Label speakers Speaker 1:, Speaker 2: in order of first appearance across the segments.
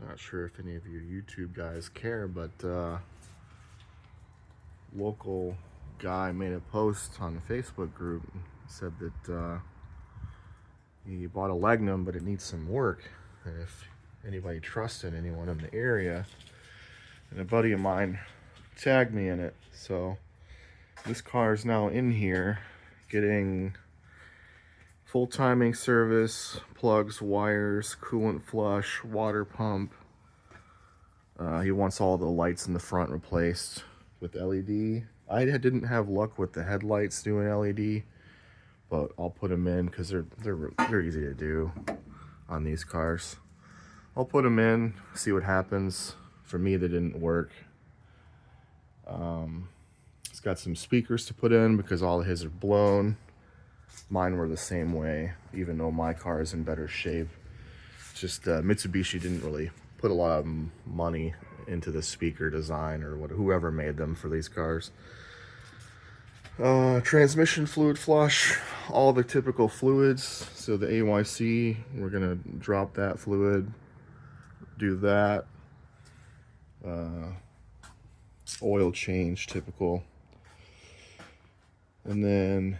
Speaker 1: Not sure if any of you YouTube guys care, but local guy made a post on the Facebook group, said that he bought a Legnum, but it needs some work. And if anybody trusted anyone in the area, and a buddy of mine tagged me in it. So this car is now in here getting full timing service, plugs, wires, coolant flush, water pump. He wants all the lights in the front replaced with LED. I didn't have luck with the headlights doing LED, but I'll put them in because they're easy to do on these cars. I'll put them in, see what happens. For me, they didn't work. It's got some speakers to put in because all of his are blown. Mine were the same way, even though my car is in better shape. Just Mitsubishi didn't really put a lot of money into the speaker design, or whoever made them for these cars. Transmission fluid flush, all the typical fluids. So the AYC, we're gonna drop that fluid, do that. Oil change, typical. And then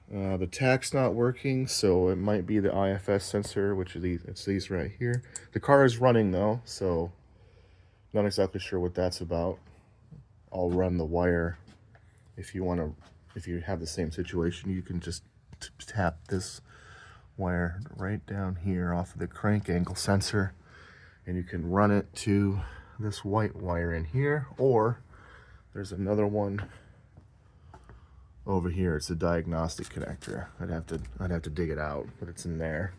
Speaker 1: the tach's not working, so it might be the IFS sensor, which is these right here. The car is running though, so not exactly sure what that's about. I'll run the wire. If you have the same situation, you can just tap this wire right down here off of the crank angle sensor, and you can run it to this white wire in here, or there's another one over here. It's a diagnostic connector. I'd have to dig it out, but it's in there.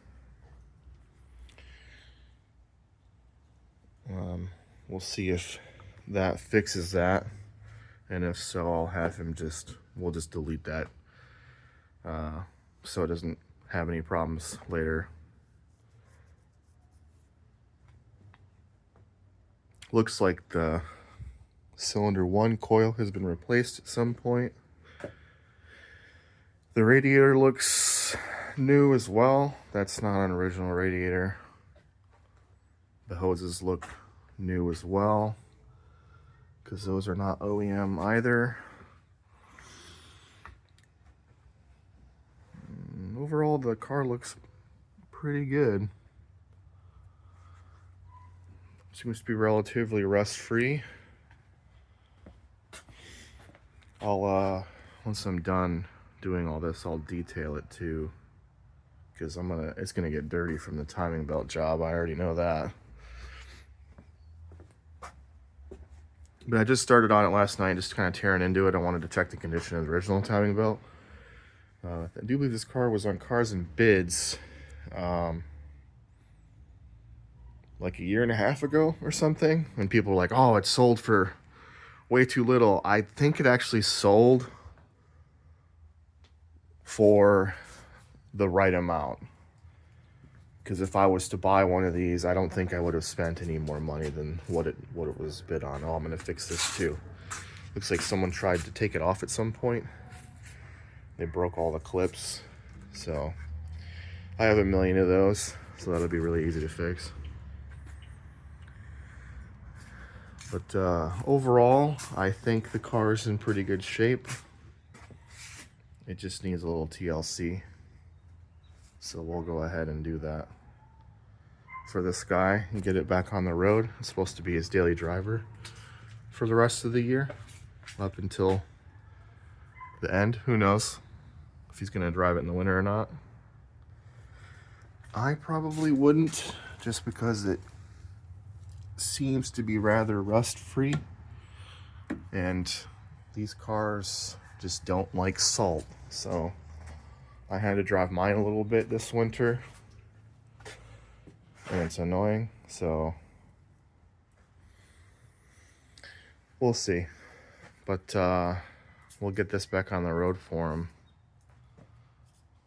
Speaker 1: We'll see if that fixes that, and if so, I'll have him we'll just delete that so it doesn't have any problems later. Looks like the cylinder 1 coil has been replaced at some point. The radiator looks new as well. That's not an original radiator. The hoses look new as well, because those are not OEM either. Overall, the car looks pretty good. Seems to be relatively rust-free. Once I'm done doing all this, I'll detail it too, because it's gonna get dirty from the timing belt job. I already know that. But I just started on it last night, just kind of tearing into it. I wanted to check the condition of the original timing belt. I do believe this car was on Cars and Bids like a year and a half ago or something, and people were like, oh, it sold for way too little. I think it actually sold for the right amount, because if I was to buy one of these, I don't think I would have spent any more money than what it was bid on. Oh, I'm gonna fix this too. Looks like someone tried to take it off at some point. They broke all the clips, so I have a million of those, so that'll be really easy to fix. But overall, I think the car is in pretty good shape. It just needs a little TLC, so we'll go ahead and do that for this guy and get it back on the road. It's supposed to be his daily driver for the rest of the year, up until the end. Who knows if he's gonna drive it in the winter or not. I probably wouldn't, just because it seems to be rather rust-free, and these cars just don't like salt, so I had to drive mine a little bit this winter, and it's annoying, so we'll see. But we'll get this back on the road for him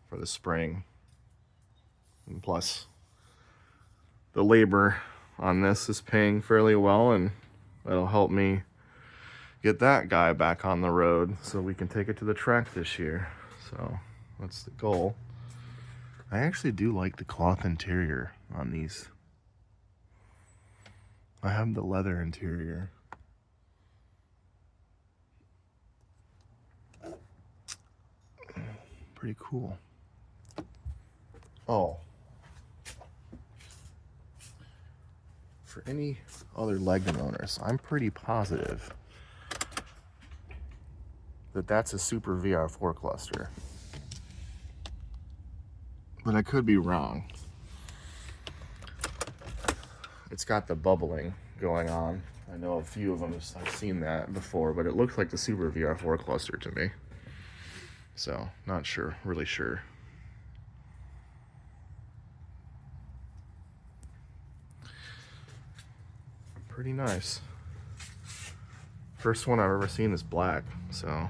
Speaker 1: for the spring. And plus, the labor on this is paying fairly well, and that'll help me get that guy back on the road so we can take it to the track this year. So that's the goal. I actually do like the cloth interior on these. I have the leather interior. Pretty cool. Oh. For any other Legnum owners, I'm pretty positive that that's a Super VR4 cluster. But I could be wrong. It's got the bubbling going on. I know a few of them, I've seen that before, but it looks like the Super VR4 cluster to me. So, not sure, really sure. Pretty nice. First one I've ever seen is black, so